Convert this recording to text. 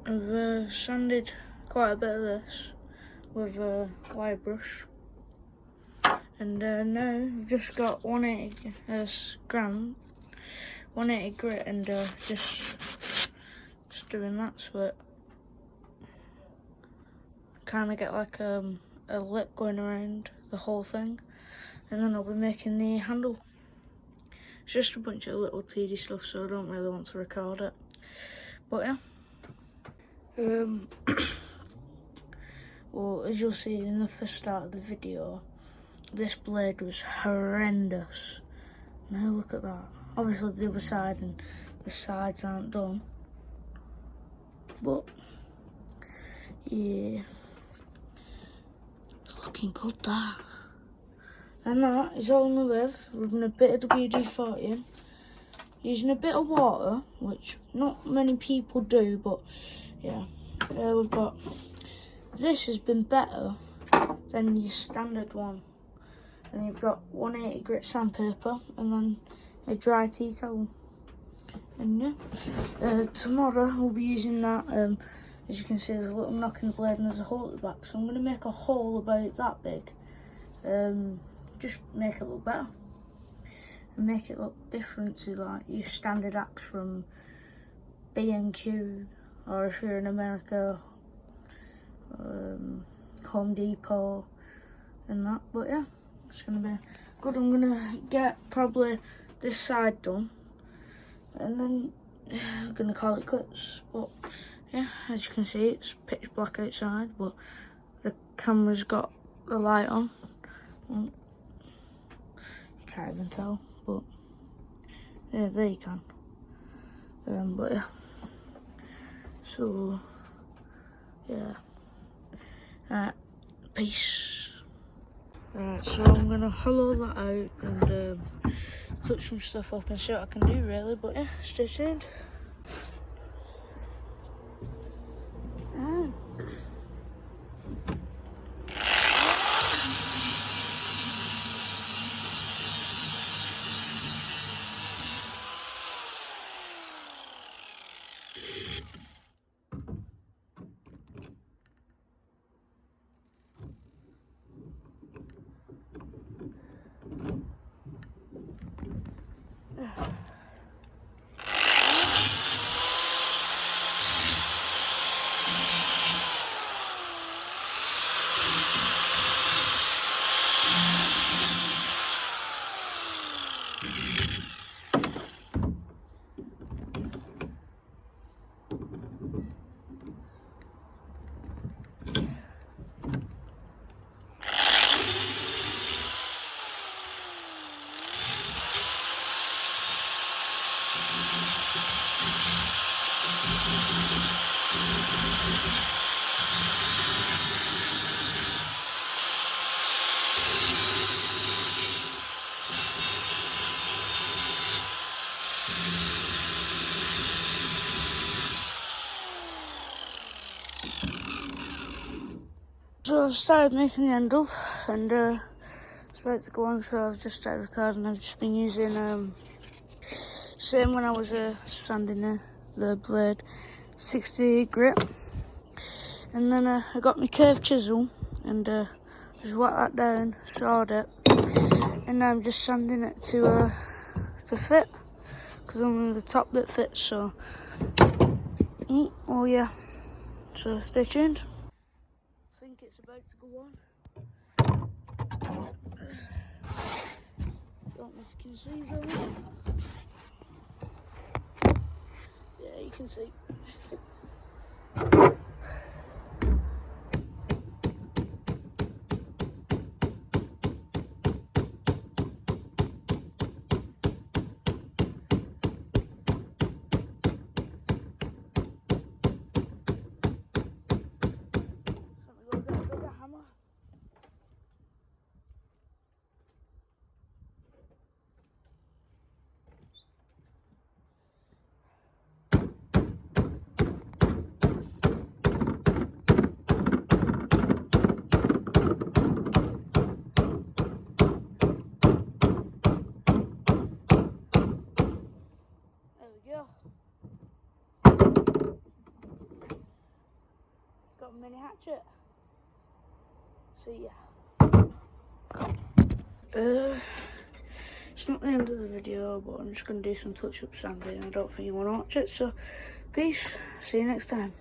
I've sanded quite a bit of this with a wire brush, and now I've just got 180 grand, 180 grit, and just doing that, so it kind of get like a lip going around the whole thing, and then I'll be making the handle. It's just a bunch of little tedious stuff, so I don't really want to record it, but yeah. Well, as you'll see in the first start of the video, this blade was horrendous. Now look at that. Obviously the other side and the sides aren't done, but yeah, it's looking good, that. And that is all in the live, rubbing a bit of WD-40 in, using a bit of water, which not many people do, but yeah. We've got, this has been better than your standard one. And you've got 180 grit sandpaper and then a dry tea towel. And yeah, tomorrow we'll be using that. As you can see, there's a little knock in the blade and there's a hole at the back, so I'm going to make a hole about that big. Just make it look better and make it look different to like your standard axe from B&Q, or if you're in America, Home Depot and that. But yeah, it's going to be good. I'm going to get probably this side done, and then I'm going to call it quits. But yeah, as you can see, it's pitch black outside, but the camera's got the light on. Well, you can't even tell, but yeah, there you can. But yeah, so yeah, peace. Right, so I'm gonna hollow that out and touch some stuff up and see what I can do really, but yeah, stay tuned. So I've started making the handle and it's about to go on, so I've just started recording. I've just been using same when I was sanding the blade, 60 grit, and then I got my curved chisel and just whacked that down, sawed it, and now I'm just sanding it to fit, because only the top bit fits. So oh yeah, so stay tuned. I think it's about to go on. Don't know if you can see though. Yeah, you can see. Let me go get a hammer. mini hatchet. So yeah. It's not the end of the video, but I'm just going to do some touch-ups Sunday. I don't think you want to watch it, so peace. See you next time.